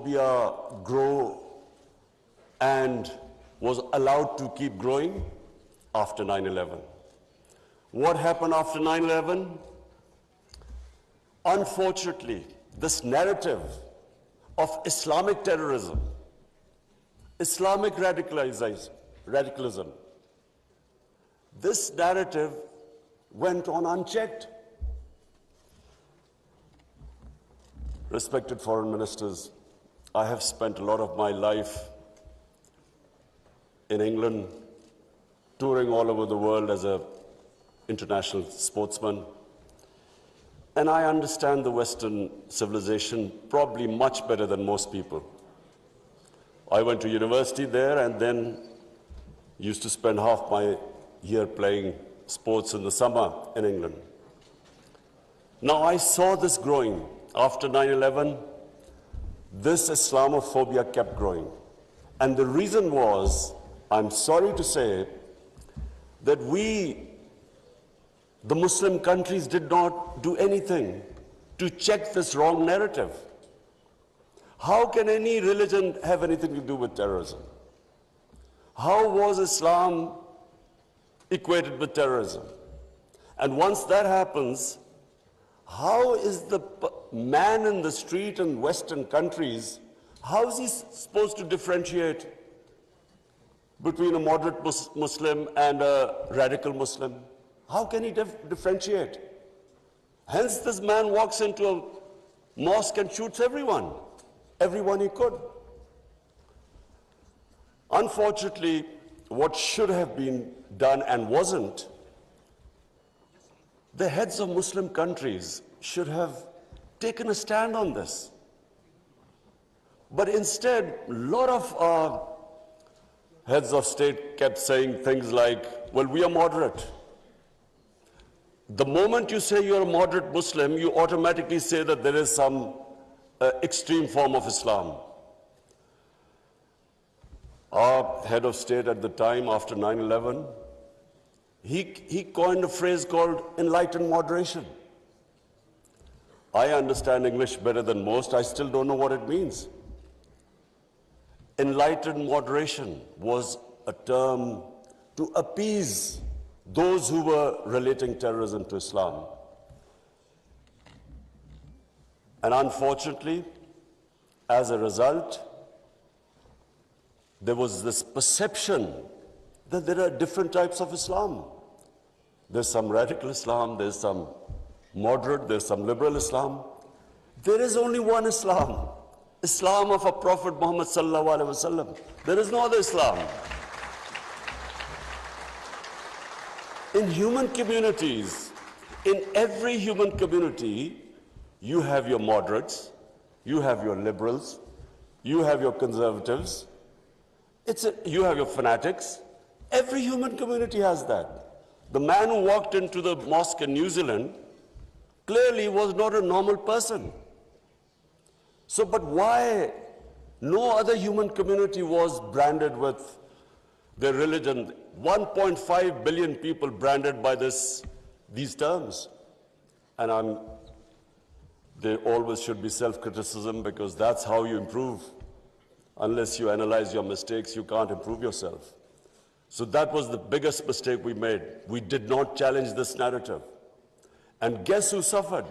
Islamophobia grow and was allowed to keep growing? After 9/11. What happened after 9/11? Unfortunately, this narrative of Islamic terrorism, Islamic radicalism, this narrative went on unchecked. Respected foreign ministers, I have spent a lot of my life in England, touring all over the world as an international sportsman. And I understand the Western civilization probably much better than most people. I went to university there and then used to spend half my year playing sports in the summer in England. Now I saw this growing. After 9/11, this Islamophobia kept growing. And the reason was, I'm sorry to say, that we, the Muslim countries, did not do anything to check this wrong narrative. How can any religion have anything to do with terrorism? How was Islam equated with terrorism? And once that happens, how is the man in the street in Western countries, how is he supposed to differentiate between a moderate Muslim and a radical Muslim? How can he differentiate? Hence, this man walks into a mosque and shoots everyone he could. Unfortunately, what should have been done and wasn't, the heads of Muslim countries should have taken a stand on this. But instead, a lot of heads of state kept saying things like, well, we are moderate. The moment you say you're a moderate Muslim, you automatically say that there is some extreme form of Islam. Our head of state at the time, after 9/11, he coined a phrase called Enlightened Moderation. I understand English better than most. I still don't know what it means. Enlightened moderation was a term to appease those who were relating terrorism to Islam. And unfortunately, as a result, there was this perception that there are different types of Islam. There's some radical Islam, there's some moderate, there's some liberal Islam. There is only one Islam, Islam of our Prophet Muhammad sallallahu alaihi wasallam. There is no other Islam. In human communities, in every human community, you have your moderates, you have your liberals, you have your conservatives, you have your fanatics. Every human community has that. The man who walked into the mosque in New Zealand clearly was not a normal person. So, but why no other human community was branded with their religion? 1.5 billion people branded by these terms. And there always should be self-criticism, because that's how you improve. Unless you analyze your mistakes, you can't improve yourself. So that was the biggest mistake we made. We did not challenge this narrative. And guess who suffered?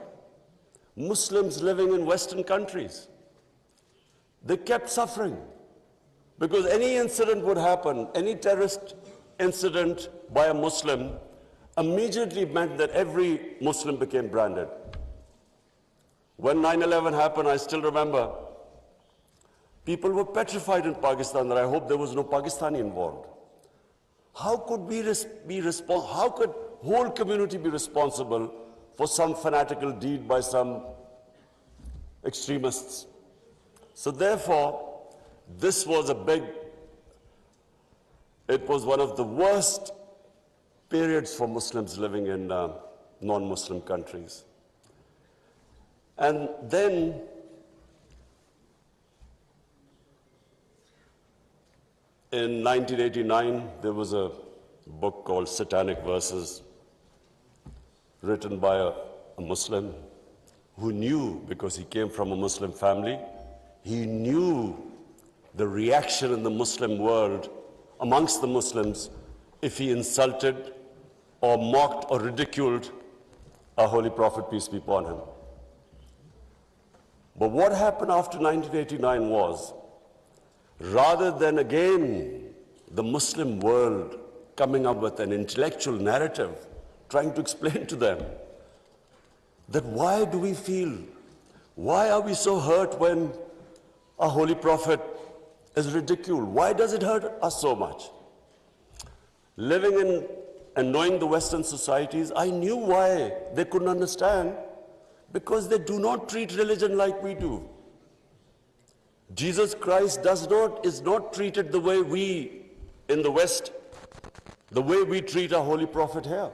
Muslims living in Western countries. They kept suffering. Because any incident would happen, any terrorist incident by a Muslim immediately meant that every Muslim became branded. When 9/11 happened, I still remember, people were petrified in Pakistan that I hope there was no Pakistani involved. How could how could whole community be responsible for some fanatical deed by some extremists? So therefore, this was it was one of the worst periods for Muslims living in non-Muslim countries. And then in 1989, there was a book called Satanic Verses, written by a Muslim who knew, because he came from a Muslim family, he knew the reaction in the Muslim world, amongst the Muslims, if he insulted or mocked or ridiculed our Holy Prophet, peace be upon him. But what happened after 1989 was, rather than again the Muslim world coming up with an intellectual narrative, trying to explain to them that why do we feel, why are we so hurt when our Holy Prophet is ridiculed? Why does it hurt us so much? Living in and knowing the Western societies, I knew why they couldn't understand, because they do not treat religion like we do. Jesus Christ is not treated the way we in the West, the way we treat our Holy Prophet here.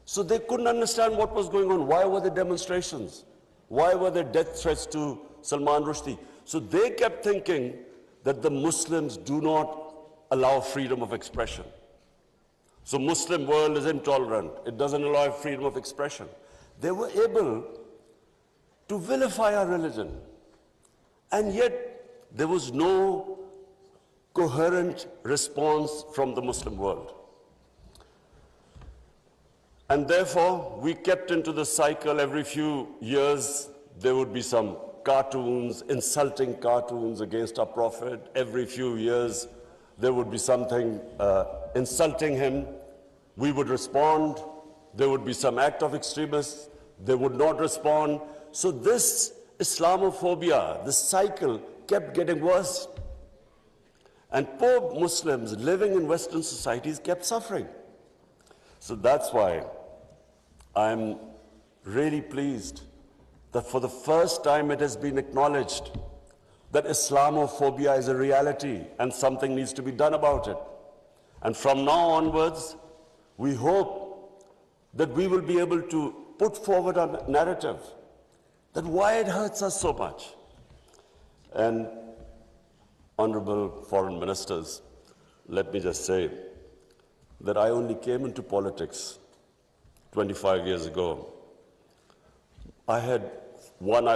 So they couldn't understand what was going on. Why were there demonstrations? Why were there death threats to Salman Rushdie? So they kept thinking that the Muslims do not allow freedom of expression. So Muslim world is intolerant. It doesn't allow freedom of expression. They were able to vilify our religion. And yet there was no coherent response from the Muslim world. And therefore, we kept into the cycle. Every few years, there would be some cartoons, insulting cartoons against our Prophet. Every few years, there would be something insulting him. We would respond. There would be some act of extremists. They would not respond. So this Islamophobia, this cycle, kept getting worse. And poor Muslims living in Western societies kept suffering. So that's why I'm really pleased that for the first time it has been acknowledged that Islamophobia is a reality and something needs to be done about it. And from now onwards, we hope that we will be able to put forward a narrative that why it hurts us so much. And honorable foreign ministers, let me just say that I only came into politics 25 years ago. I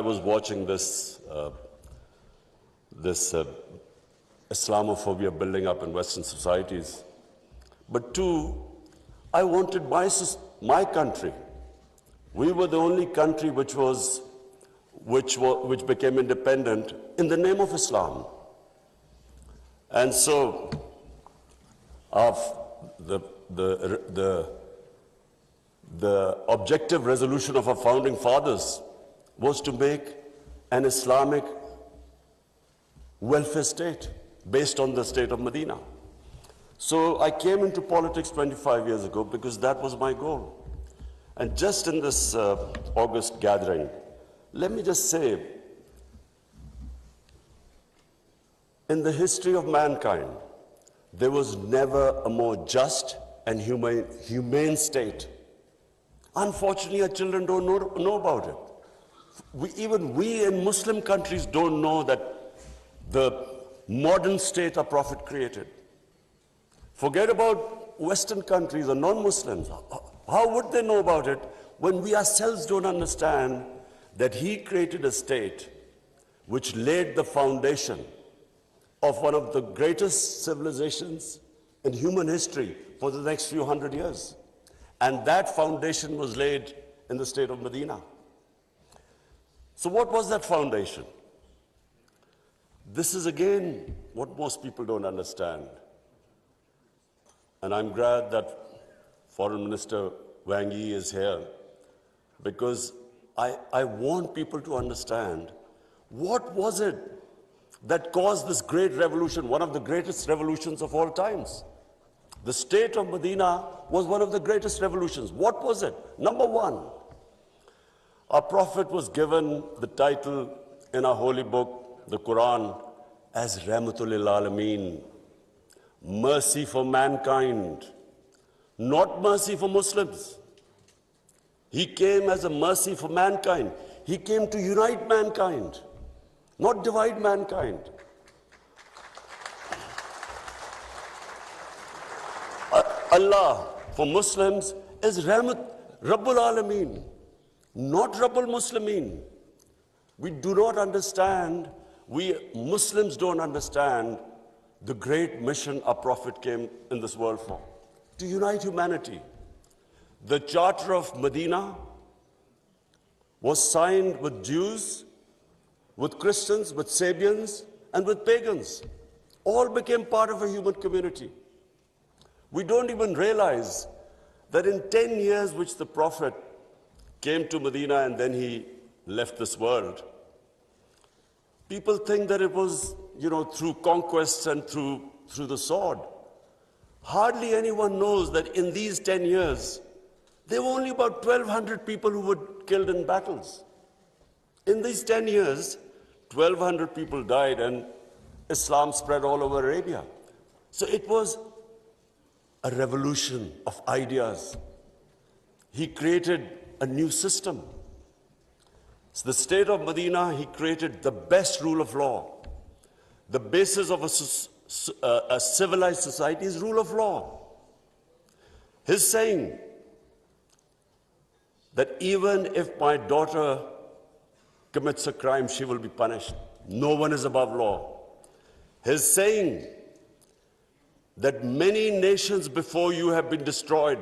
was watching this Islamophobia building up in Western societies. But two, I wanted my country. We were the only country which became independent in the name of Islam. And so, the objective resolution of our founding fathers was to make an Islamic welfare state based on the state of Medina. So I came into politics 25 years ago because that was my goal. And just in this August gathering, let me just say, in the history of mankind, there was never a more just and humane state. Unfortunately, our children don't know about it. Even we in Muslim countries don't know that the modern state our Prophet created. Forget about Western countries or non-Muslims. How would they know about it when we ourselves don't understand that he created a state which laid the foundation of one of the greatest civilizations in human history for the next few hundred years. And that foundation was laid in the state of Medina. So what was that foundation? This is again what most people don't understand. And I'm glad that Foreign Minister Wang Yi is here, because I want people to understand what was it that caused this great revolution, one of the greatest revolutions of all times. The state of Medina was one of the greatest revolutions. What was it? Number one, our Prophet was given the title in our holy book, the Quran, as Rahmatul lil Alameen, mercy for mankind, not mercy for Muslims. He came as a mercy for mankind. He came to unite mankind, not divide mankind. Allah for Muslims is Rahmat, Rabbul Alameen, not Rabbul Muslimeen. We do not understand, we Muslims don't understand the great mission our Prophet came in this world for, to unite humanity. The Charter of Medina was signed with Jews, with Christians, with Sabians, and with pagans. All became part of a human community. We don't even realize that in 10 years which the Prophet came to Medina and then he left this world, people think that it was, through conquests and through the sword. Hardly anyone knows that in these 10 years, there were only about 1,200 people who were killed in battles. In these 10 years, 1,200 people died and Islam spread all over Arabia. So it was a revolution of ideas. He created a new system. So the state of Medina, he created the best rule of law. The basis of a civilized society is rule of law. His saying that even if my daughter commits a crime, she will be punished. No one is above law. His saying that many nations before you have been destroyed,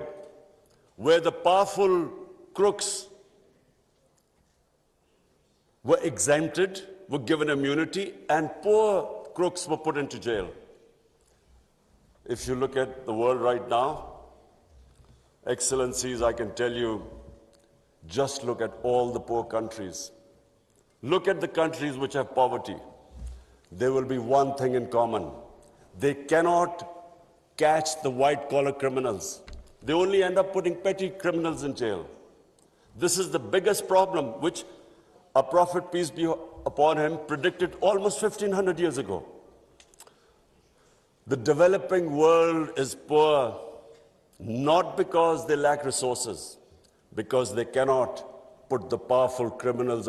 where the powerful crooks were exempted, were given immunity, and poor crooks were put into jail. If you look at the world right now, Excellencies, I can tell you, just look at all the poor countries. Look at the countries which have poverty. There will be one thing in common. They cannot catch the white-collar criminals. They only end up putting petty criminals in jail. This is the biggest problem which our Prophet, peace be upon him, predicted almost 1,500 years ago. The developing world is poor, not because they lack resources, because they cannot put the powerful criminals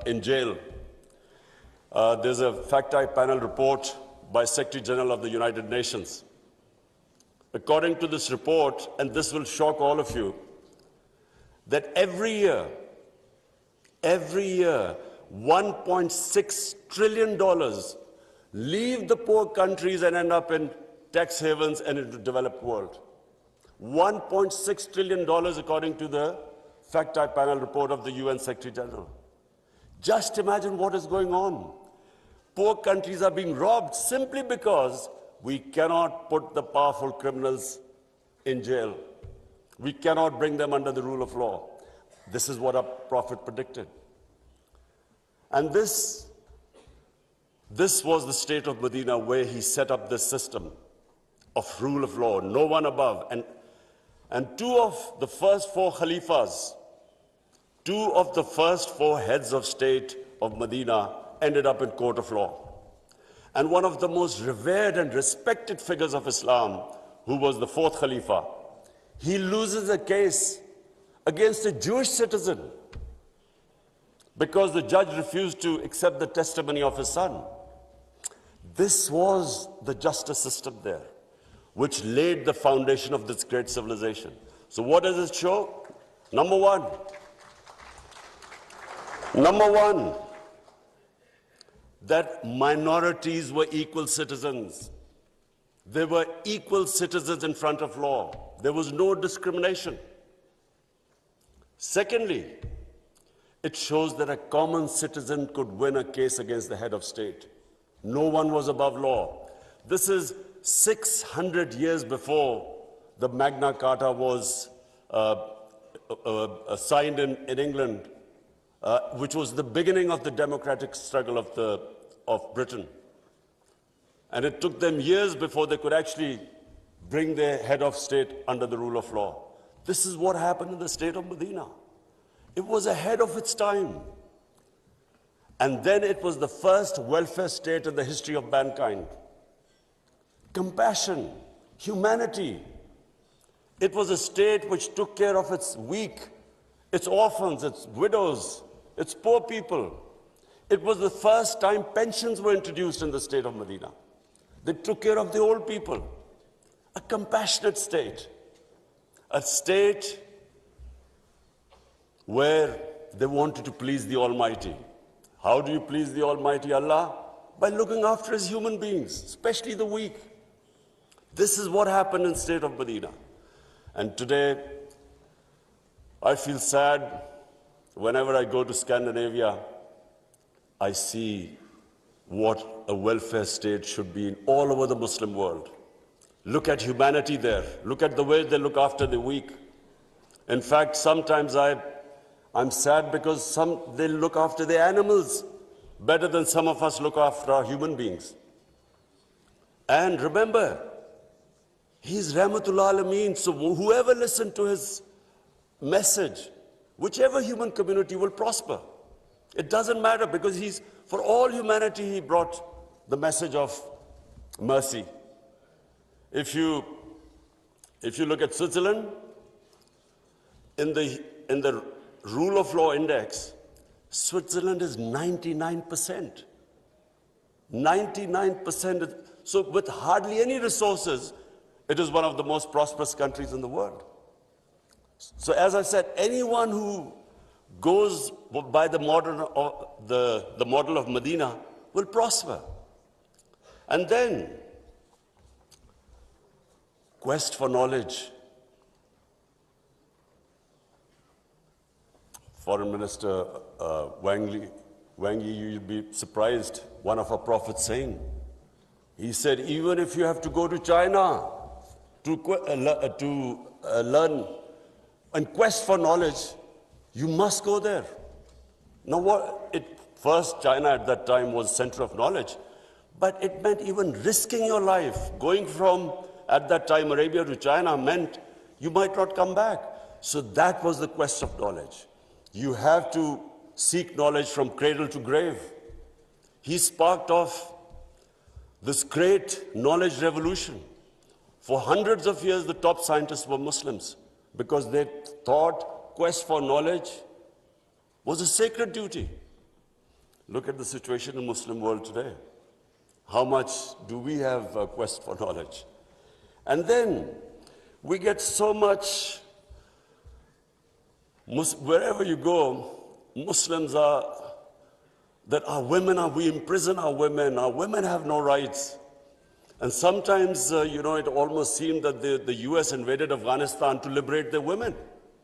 in jail. There's a fact-eye panel report by Secretary General of the United Nations. According to this report, and this will shock all of you, that every year, $1.6 trillion leave the poor countries and end up in tax havens and in the developed world. $1.6 trillion according to the fact-eye panel report of the UN Secretary General. Just imagine what is going on. Poor countries are being robbed simply because we cannot put the powerful criminals in jail. We cannot bring them under the rule of law. This is what our Prophet predicted. And this was the state of Medina where he set up this system of rule of law, no one above. And two of the first four Khalifas, two of the first four heads of state of Medina ended up in court of law. And one of the most revered and respected figures of Islam, who was the fourth Khalifa, he loses a case against a Jewish citizen because the judge refused to accept the testimony of his son. This was the justice system there, which laid the foundation of this great civilization. So what does it show? Number one, that minorities were equal citizens. They were equal citizens in front of law. There was no discrimination. Secondly, it shows that a common citizen could win a case against the head of state. No one was above law. This is 600 years before the Magna Carta was signed in England, which was the beginning of the democratic struggle of Britain. And it took them years before they could actually bring their head of state under the rule of law. This is what happened in the state of Medina. It was ahead of its time. And then it was the first welfare state in the history of mankind. Compassion, humanity. It was a state which took care of its weak, its orphans, its widows, its poor people. It was the first time pensions were introduced in the state of Medina. They took care of the old people. A compassionate state. A state where they wanted to please the Almighty. How do you please the Almighty Allah? By looking after His human beings, especially the weak. This is what happened in the state of Medina. And today, I feel sad whenever I go to Scandinavia. I see what a welfare state should be in all over the Muslim world. Look at humanity there. Look at the way they look after the weak. In fact, sometimes I'm sad because they look after the animals better than some of us look after our human beings. And remember, He's Rahmatul Alameen, so whoever listened to His message, whichever human community will prosper. It doesn't matter because for all humanity, He brought the message of mercy. If you look at Switzerland, in the rule of law index, Switzerland is 99%. 99%. So with hardly any resources, it is one of the most prosperous countries in the world. So as I said, anyone who goes by the model of Medina will prosper. And then, quest for knowledge. Foreign Minister Wang Yi, you'd be surprised, one of our prophets saying, he said, even if you have to go to China to learn and quest for knowledge, you must go there. Now, first, China at that time was center of knowledge, but it meant even risking your life. Going from, at that time, Arabia to China meant you might not come back. So that was the quest of knowledge. You have to seek knowledge from cradle to grave. He sparked off this great knowledge revolution. For hundreds of years, the top scientists were Muslims because they thought quest for knowledge was a sacred duty. Look at the situation in the Muslim world today. How much do we have a quest for knowledge? And then we get so much, wherever you go, Muslims that we imprison our women have no rights. And sometimes, it almost seemed that the US invaded Afghanistan to liberate their women.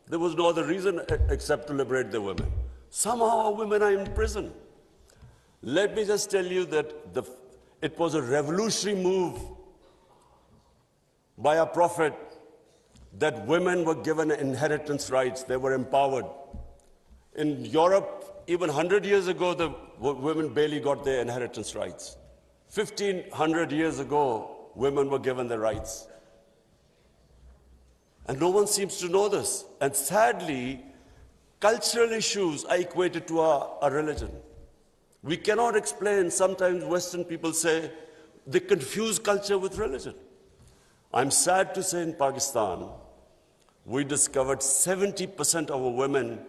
There was no other reason except to liberate their women. Somehow our women are in prison. Let me just tell you that it was a revolutionary move by our Prophet that women were given inheritance rights. They were empowered. In Europe, even 100 years ago, the women barely got their inheritance rights. 1,500 years ago, women were given their rights. And no one seems to know this. And sadly, cultural issues are equated to our religion. We cannot explain, sometimes Western people say, they confuse culture with religion. I'm sad to say in Pakistan, we discovered 70% of our women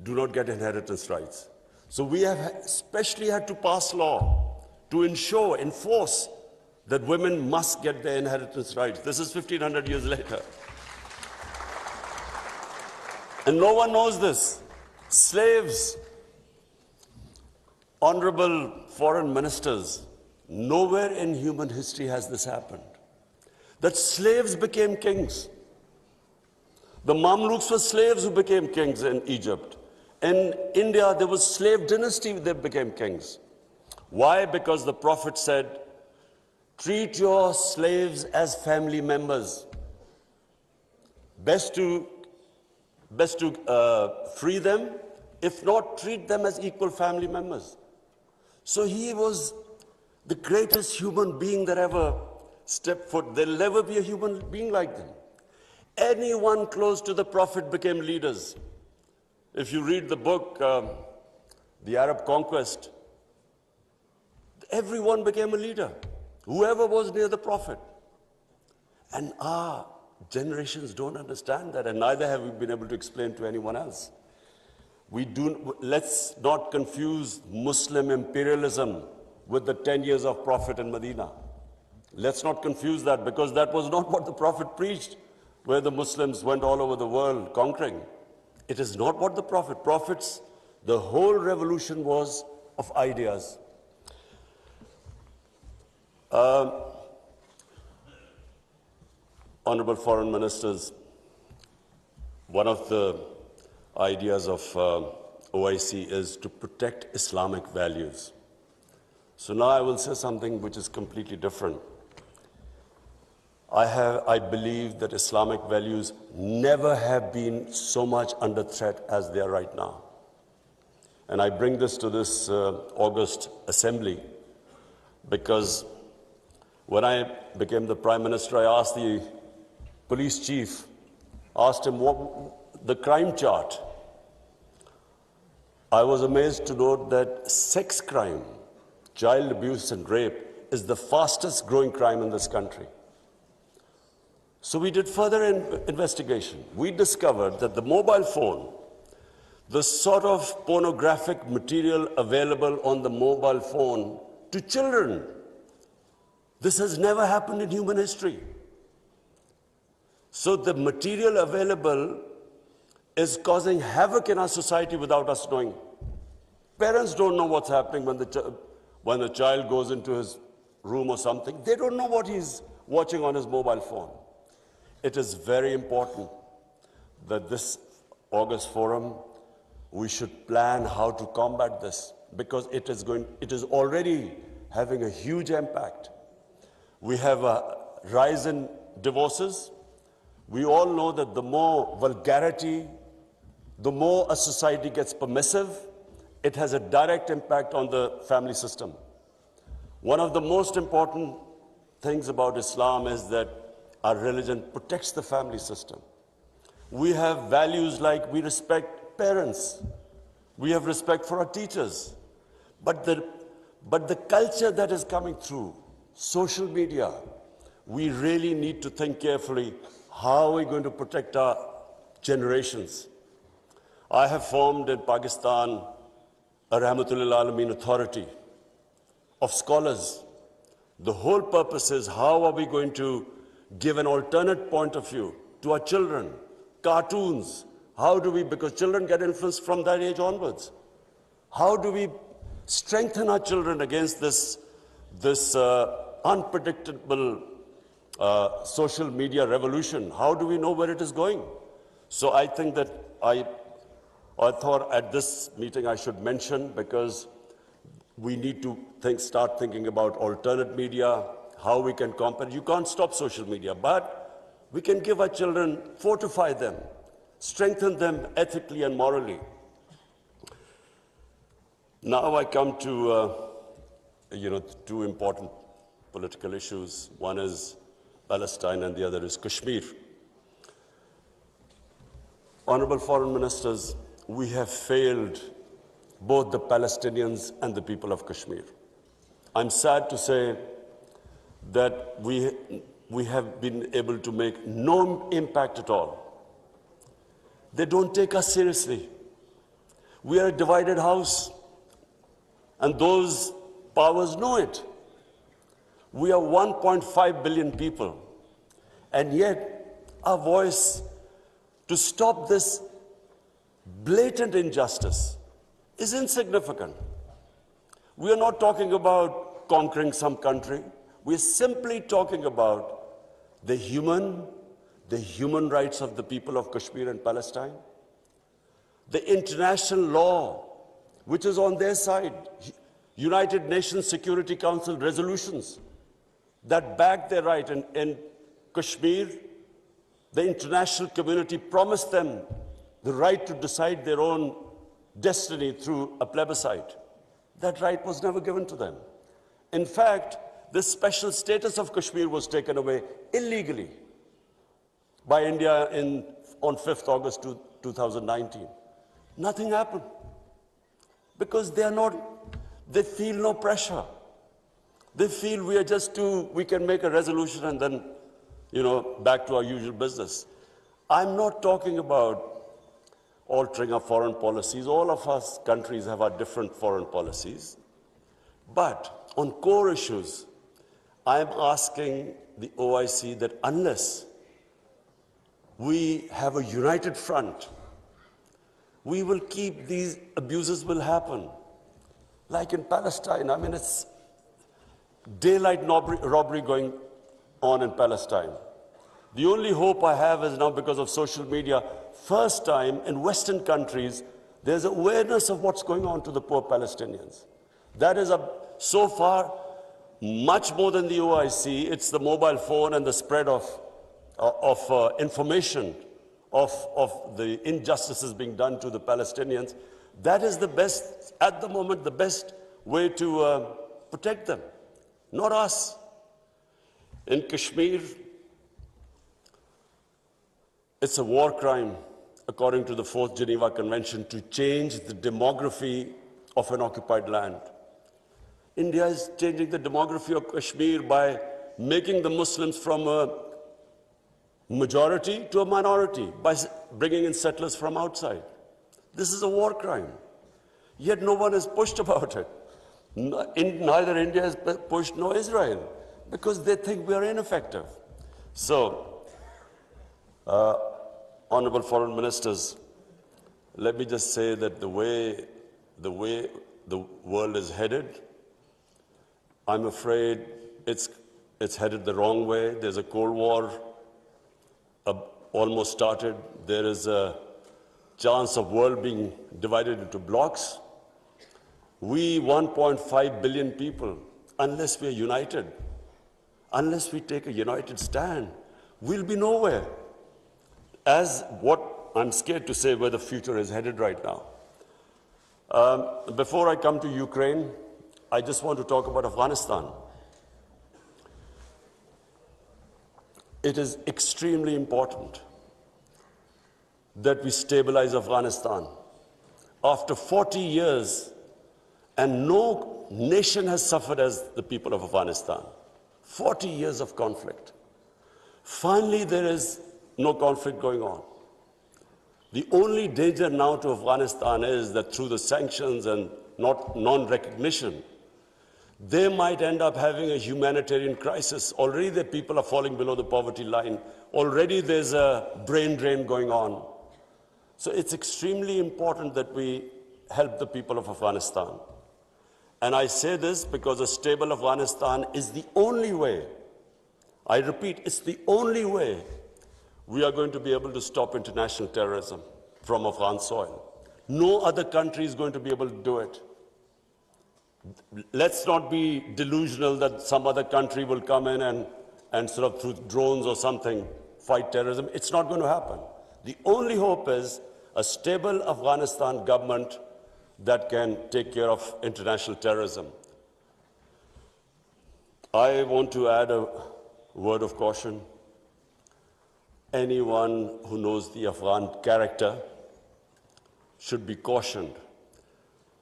do not get inheritance rights. So we have especially had to pass law to enforce that women must get their inheritance rights. This is 1,500 years later. And no one knows this. Slaves, honorable foreign ministers, nowhere in human history has this happened. That slaves became kings. The Mamluks were slaves who became kings in Egypt. In India, there was slave dynasty that became kings. Why? Because the Prophet said, treat your slaves as family members. Best to free them, if not, treat them as equal family members. So he was the greatest human being that ever stepped foot. There'll never be a human being like them. Anyone close to the Prophet became leaders. If you read the book, The Arab Conquest, everyone became a leader, whoever was near the Prophet. And our generations don't understand that, and neither have we been able to explain to anyone else. Let's not confuse Muslim imperialism with the 10 years of Prophet in Medina. Let's not confuse that, because that was not what the Prophet preached, where the Muslims went all over the world conquering. It is not what the Prophet. Prophets, the whole revolution was of ideas. Honorable Foreign Ministers, one of the ideas of OIC is to protect Islamic values. So now I will say something which is completely different. I believe that Islamic values never have been so much under threat as they are right now. And I bring this to this August assembly because when I became the Prime Minister, I asked the police chief, asked him what the crime chart. I was amazed to note that sex crime, child abuse and rape is the fastest growing crime in this country. So we did further investigation. We discovered that the mobile phone, the sort of pornographic material available on the mobile phone to children, this has never happened in human history. So the material available is causing havoc in our society without us knowing. Parents don't know what's happening when the child goes into his room or something. They don't know what he's watching on his mobile phone. It is very important that this August forum, we should plan how to combat this because it is already having a huge impact. We have a rise in divorces. We all know that the more vulgarity, the more a society gets permissive, it has a direct impact on the family system. One of the most important things about Islam is that our religion protects the family system. We have values like we respect parents. We have respect for our teachers. But the culture that is coming through, social media, we really need to think carefully, how are we going to protect our generations? I have formed in Pakistan a Rahmatul Alameen authority of scholars. The whole purpose is how are we going to give an alternate point of view to our children, cartoons. How do we, because children get influenced from that age onwards. How do we strengthen our children against this unpredictable social media revolution? How do we know where it is going? So I think that I thought at this meeting I should mention, because we need to start thinking about alternate media, how we can combat. You can't stop social media, but we can give our children, fortify them, strengthen them ethically and morally. Now I come to, two important political issues. One is Palestine and the other is Kashmir. Honorable Foreign Ministers, we have failed both the Palestinians and the people of Kashmir. I'm sad to say that we have been able to make no impact at all. They don't take us seriously. We are a divided house, and those powers know it. We are 1.5 billion people, and yet our voice to stop this blatant injustice is insignificant. We are not talking about conquering some country. We're simply talking about the human rights of the people of Kashmir and Palestine, the international law, which is on their side, United Nations Security Council resolutions that back their right. In Kashmir, the international community promised them the right to decide their own destiny through a plebiscite. That right was never given to them. In fact, the special status of Kashmir was taken away illegally by India on 5th August 2019. Nothing happened because they feel no pressure. They feel we can make a resolution and then, back to our usual business. I'm not talking about altering our foreign policies. All of us countries have our different foreign policies. But on core issues, I'm asking the OIC that unless we have a united front we will keep these abuses will happen. Like in Palestine, I mean, it's daylight robbery going on in Palestine. The only hope I have is now because of social media, first time in Western countries, there's awareness of what's going on to the poor Palestinians. That is so far much more than the OIC. It's the mobile phone and the spread of information of the injustices being done to the Palestinians. That is the best, at the moment, the best way to protect them, not us. In Kashmir, it's a war crime, according to the 4th Geneva Convention, to change the demography of an occupied land. India is changing the demography of Kashmir by making the Muslims from a majority to a minority, by bringing in settlers from outside. This is a war crime. Yet no one has pushed about it. Neither India has pushed nor Israel, because they think we are ineffective. So, Honorable Foreign Ministers, let me just say that the way the world is headed, I'm afraid it's headed the wrong way. There's a Cold War almost started. There is a chance of world being divided into blocks. We 1.5 billion people, unless we are united, unless we take a united stand, we'll be nowhere. As what I'm scared to say where the future is headed right now. Before I come to Ukraine, I just want to talk about Afghanistan. It is extremely important that we stabilize Afghanistan. After 40 years, and no nation has suffered as the people of Afghanistan. 40 years of conflict. Finally, there is no conflict going on. The only danger now to Afghanistan is that through the sanctions and non-recognition, they might end up having a humanitarian crisis. Already the people are falling below the poverty line. Already there's a brain drain going on. So it's extremely important that we help the people of Afghanistan. And I say this because a stable Afghanistan is the only way, I repeat, it's the only way we are going to be able to stop international terrorism from Afghan soil. No other country is going to be able to do it. Let's not be delusional that some other country will come in and sort of through drones or something fight terrorism. It's not going to happen. The only hope is a stable Afghanistan government that can take care of international terrorism. I want to add a word of caution. Anyone who knows the Afghan character should be cautioned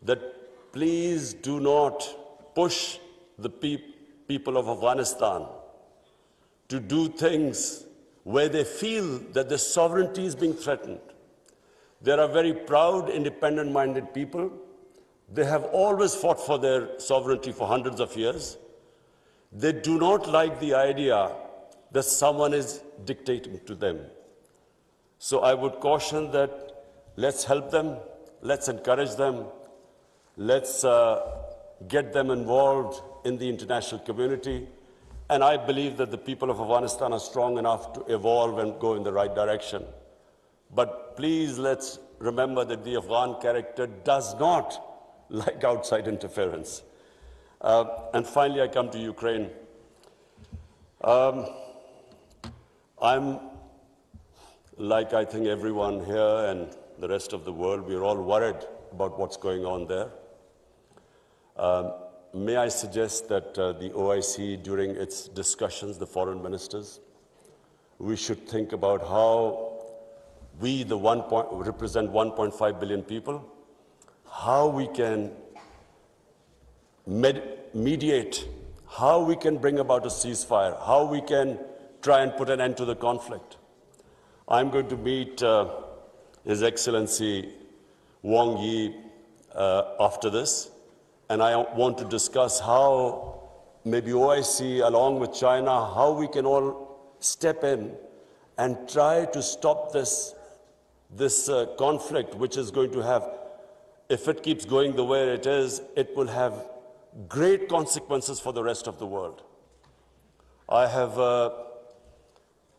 that please do not push the people of Afghanistan to do things where they feel that their sovereignty is being threatened. They are very proud, independent-minded people. They have always fought for their sovereignty for hundreds of years. They do not like the idea that someone is dictating to them. So I would caution that let's help them, let's encourage them, let's get them involved in the international community. And I believe that the people of Afghanistan are strong enough to evolve and go in the right direction. But please let's remember that the Afghan character does not like outside interference. And finally, I come to Ukraine. I'm, like I think everyone here and the rest of the world, we're all worried about what's going on there. May I suggest that the OIC, during its discussions, the foreign ministers, we should think about how we, represent 1.5 billion people, how we can mediate, how we can bring about a ceasefire, how we can try and put an end to the conflict. I'm going to meet His Excellency Wang Yi after this, and I want to discuss how maybe OIC, along with China, how we can all step in and try to stop this this conflict, which is going to have, if it keeps going the way it is, it will have great consequences for the rest of the world. I have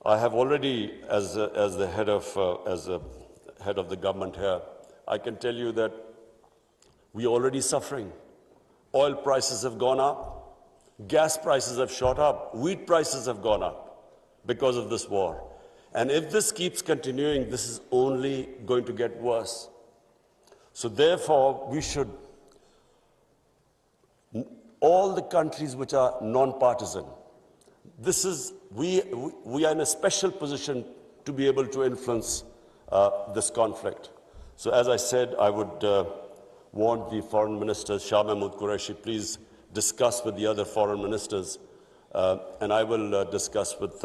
already, as the head of the government here, I can tell you that we are already suffering. Oil prices have gone up, gas prices have shot up, wheat prices have gone up because of this war. And if this keeps continuing, this is only going to get worse. So therefore, we should, all the countries which are non-partisan, we are in a special position to be able to influence this conflict. So as I said, I would want the foreign minister, Shah Mahmood Qureshi, please discuss with the other foreign ministers, and I will discuss with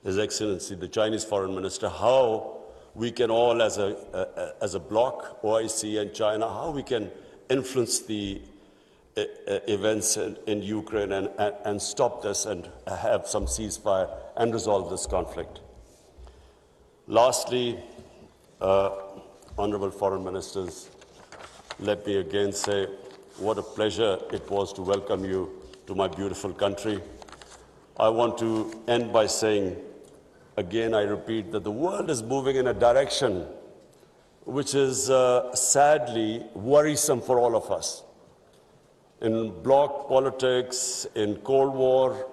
His Excellency, the Chinese foreign minister, how we can all, as a bloc, OIC and China, how we can influence the events in Ukraine and stop this and have some ceasefire and resolve this conflict. Lastly, honorable foreign ministers, let me again say what a pleasure it was to welcome you to my beautiful country. I want to end by saying, again, I repeat, that the world is moving in a direction which is sadly worrisome for all of us. In bloc politics, in Cold War,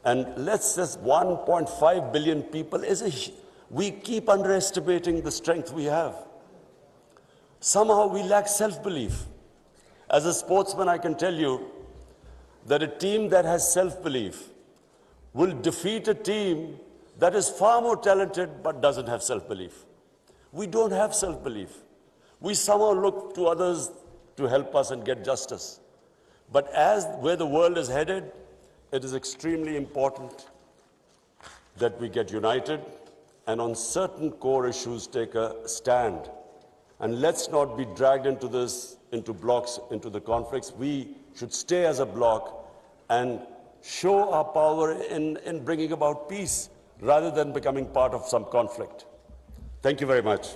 and let's just 1.5 billion people, we keep underestimating the strength we have. Somehow we lack self-belief. As a sportsman, I can tell you that a team that has self-belief will defeat a team that is far more talented but doesn't have self-belief. We don't have self-belief. We somehow look to others to help us and get justice. But as where the world is headed, it is extremely important that we get united and on certain core issues take a stand. And let's not be dragged into this, into blocks, into the conflicts. We should stay as a bloc and show our power in bringing about peace rather than becoming part of some conflict. Thank you very much.